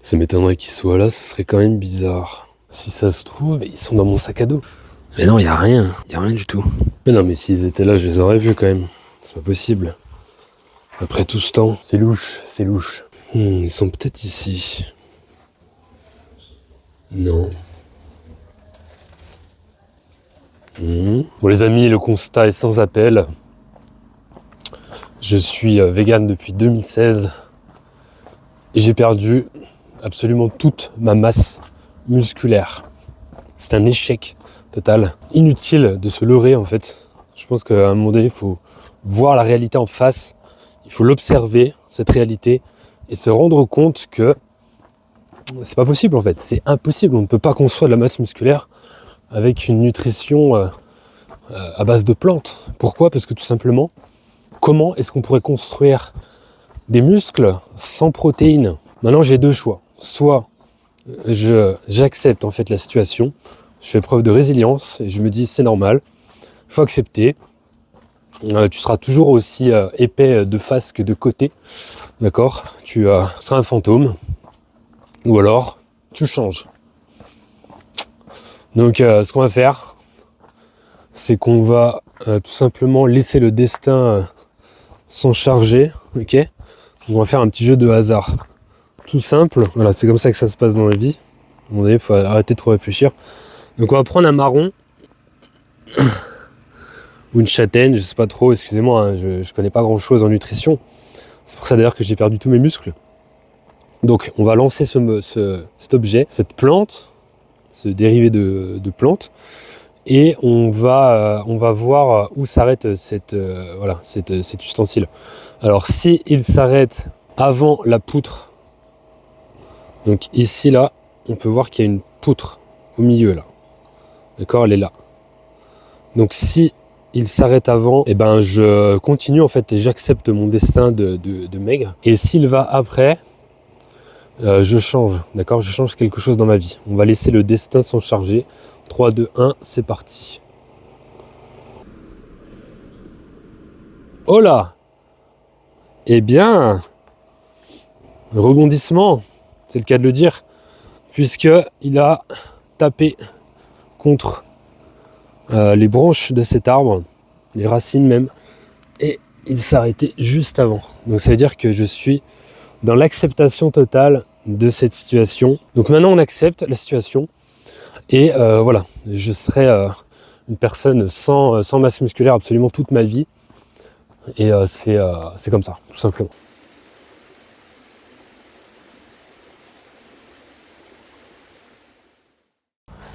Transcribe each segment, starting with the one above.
Ça m'étonnerait qu'ils soient là, ce serait quand même bizarre. Si ça se trouve, ils sont dans mon sac à dos. Mais non, y a rien du tout. Mais non, mais s'ils étaient là, je les aurais vus quand même. C'est pas possible. Après tout ce temps, c'est louche, c'est louche. Ils sont peut-être ici. Non. Bon les amis, le constat est sans appel. Je suis vegan depuis 2016 et j'ai perdu absolument toute ma masse musculaire. C'est un échec total. Inutile de se leurrer en fait. Je pense qu'à un moment donné, il faut voir la réalité en face. Il faut l'observer, cette réalité, et se rendre compte que c'est pas possible en fait. C'est impossible. On ne peut pas construire de la masse musculaire avec une nutrition à base de plantes. Pourquoi ? Parce que tout simplement, comment est-ce qu'on pourrait construire des muscles sans protéines ? Maintenant, j'ai deux choix. Soit j'accepte en fait la situation, je fais preuve de résilience et je me dis c'est normal, il faut accepter. Tu seras toujours aussi épais de face que de côté, d'accord ? Tu seras un fantôme, ou alors tu changes. Donc ce qu'on va faire, c'est qu'on va tout simplement laisser le destin s'en charger, ok ? On va faire un petit jeu de hasard. Tout simple, voilà, c'est comme ça que ça se passe dans la vie. À un moment donné, il faut arrêter de trop réfléchir. Donc on va prendre un marron, ou une châtaigne, je sais pas trop, excusez-moi, hein, je connais pas grand chose en nutrition. C'est pour ça d'ailleurs que j'ai perdu tous mes muscles. Donc on va lancer cet objet, cette plante, ce dérivé de plante, et on va voir où s'arrête cet ustensile. Alors si il s'arrête avant la poutre, donc ici là, on peut voir qu'il y a une poutre au milieu là. D'accord, elle est là. Donc si il s'arrête avant, et ben je continue en fait et j'accepte mon destin de maigre. Et s'il va après, je change, d'accord ? Je change quelque chose dans ma vie. On va laisser le destin s'en charger. 3, 2, 1, c'est parti. Oh là ! Eh bien, rebondissement, c'est le cas de le dire, puisqu'il a tapé contre les branches de cet arbre, les racines même, et il s'est arrêté juste avant. Donc ça veut dire que je suis dans l'acceptation totale de cette situation. Donc maintenant on accepte la situation et voilà, je serai une personne sans masse musculaire absolument toute ma vie et c'est comme ça, tout simplement.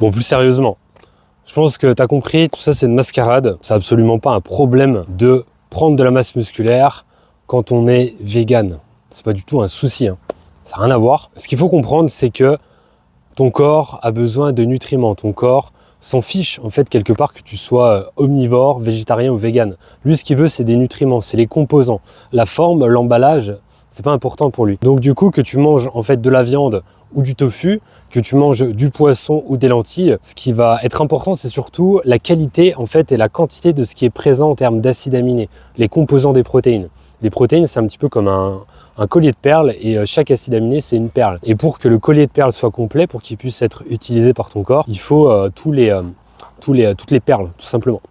Bon, plus sérieusement, je pense que tu as compris, tout ça c'est une mascarade. C'est absolument pas un problème de prendre de la masse musculaire quand on est vegan. C'est pas du tout un souci, hein. Ça n'a rien à voir. Ce qu'il faut comprendre, c'est que ton corps a besoin de nutriments. Ton corps s'en fiche, en fait, quelque part, que tu sois omnivore, végétarien ou vegan. Lui, ce qu'il veut, c'est des nutriments, c'est les composants. La forme, l'emballage, c'est pas important pour lui. Donc du coup, que tu manges en fait de la viande ou du tofu, que tu manges du poisson ou des lentilles, ce qui va être important, c'est surtout la qualité en fait et la quantité de ce qui est présent en termes d'acides aminés, les composants des protéines. Les protéines, c'est un petit peu comme un collier de perles et chaque acide aminé, c'est une perle. Et pour que le collier de perles soit complet, pour qu'il puisse être utilisé par ton corps, il faut toutes les perles, tout simplement.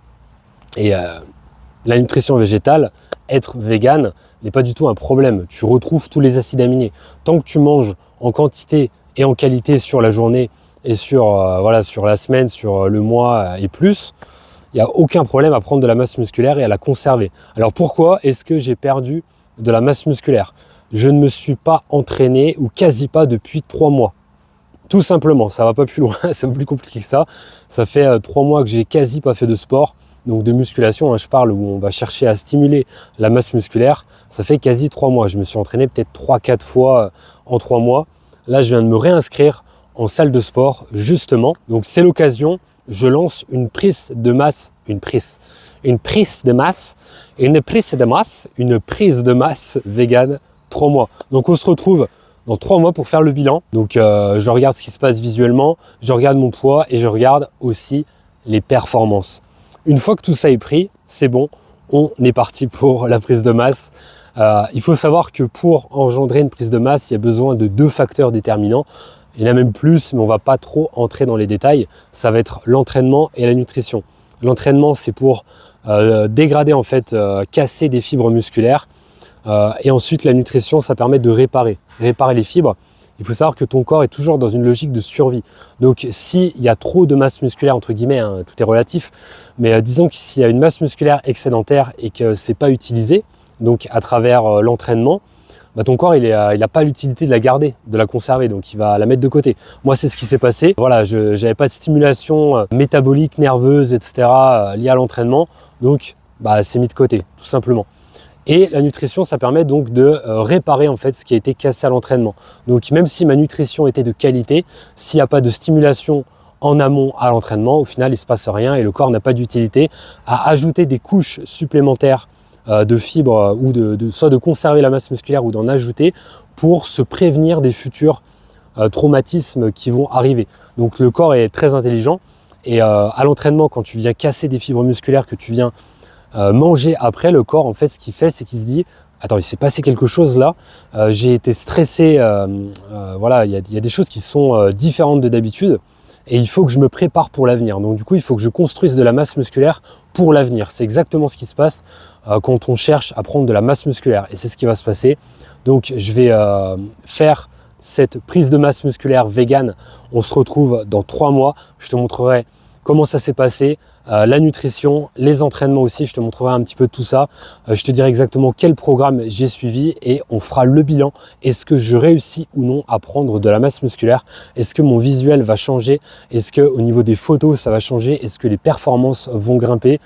Et la nutrition végétale, être vegan, n'est pas du tout un problème. Tu retrouves tous les acides aminés. Tant que tu manges en quantité et en qualité sur la journée et sur la semaine, sur le mois et plus, il n'y a aucun problème à prendre de la masse musculaire et à la conserver. Alors pourquoi est-ce que j'ai perdu de la masse musculaire ? Je ne me suis pas entraîné ou quasi pas depuis 3 mois. Tout simplement, ça va pas plus loin, c'est pas plus compliqué que ça. Ça fait 3 mois que j'ai quasi pas fait de sport. Donc de musculation, hein, je parle où on va chercher à stimuler la masse musculaire, ça fait quasi 3 mois. Je me suis entraîné peut-être 3-4 fois en 3 mois. Là, je viens de me réinscrire en salle de sport, justement. Donc c'est l'occasion, je lance une prise de masse vegan 3 mois. Donc on se retrouve dans 3 mois pour faire le bilan. Donc je regarde ce qui se passe visuellement, je regarde mon poids et je regarde aussi les performances. Une fois que tout ça est pris, c'est bon, on est parti pour la prise de masse Il faut savoir que pour engendrer une prise de masse, il y a besoin de 2 facteurs déterminants. Il y en a même plus, mais on ne va pas trop entrer dans les détails. Ça va être l'entraînement et la nutrition. L'entraînement, c'est pour dégrader, en fait, casser des fibres musculaires. Et ensuite, la nutrition, ça permet de réparer les fibres. Il faut savoir que ton corps est toujours dans une logique de survie. Donc, s'il y a trop de masse musculaire, entre guillemets, hein, tout est relatif, mais disons que s'il y a une masse musculaire excédentaire et que ce n'est pas utilisé, donc à travers l'entraînement, bah, ton corps, il n'a pas l'utilité de la garder, de la conserver, donc il va la mettre de côté. Moi, c'est ce qui s'est passé. Voilà, je n'avais pas de stimulation métabolique, nerveuse, etc. Liée à l'entraînement, donc bah, c'est mis de côté, tout simplement. Et la nutrition, ça permet donc de réparer en fait ce qui a été cassé à l'entraînement. Donc même si ma nutrition était de qualité, s'il n'y a pas de stimulation en amont à l'entraînement, au final il ne se passe rien et le corps n'a pas d'utilité à ajouter des couches supplémentaires de fibres ou soit de conserver la masse musculaire ou d'en ajouter pour se prévenir des futurs traumatismes qui vont arriver. Donc le corps est très intelligent et à l'entraînement, quand tu viens casser des fibres musculaires, que tu viens manger après, le corps en fait ce qu'il fait, c'est qu'il se dit attends, il s'est passé quelque chose là, j'ai été stressé, voilà, il y a des choses qui sont différentes de d'habitude et il faut que je me prépare pour l'avenir. Donc du coup il faut que je construise de la masse musculaire pour l'avenir. C'est exactement ce qui se passe quand on cherche à prendre de la masse musculaire et c'est ce qui va se passer. Donc je vais faire cette prise de masse musculaire vegan. On se retrouve dans 3 mois, je te montrerai comment ça s'est passé, la nutrition, les entraînements aussi, je te montrerai un petit peu tout ça. Je te dirai exactement quel programme j'ai suivi et on fera le bilan. Est-ce que je réussis ou non à prendre de la masse musculaire? Est-ce que mon visuel va changer? Est-ce que au niveau des photos ça va changer? Est-ce que les performances vont grimper?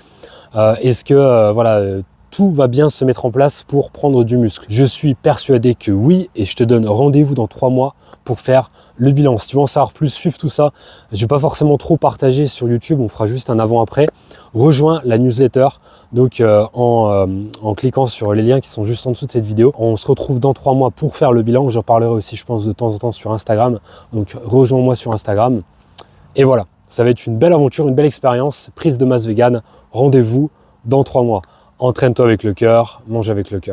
Est-ce que voilà, tout va bien se mettre en place pour prendre du muscle? Je suis persuadé que oui et je te donne rendez-vous dans 3 mois pour faire le bilan. Si tu veux en savoir plus, suivre tout ça, je ne vais pas forcément trop partager sur YouTube, on fera juste un avant-après. Rejoins la newsletter donc en cliquant sur les liens qui sont juste en dessous de cette vidéo. On se retrouve dans 3 mois pour faire le bilan. J'en parlerai aussi, je pense, de temps en temps sur Instagram. Donc rejoins-moi sur Instagram. Et voilà, ça va être une belle aventure, une belle expérience. Prise de masse vegan, rendez-vous dans 3 mois. Entraîne-toi avec le cœur, mange avec le cœur.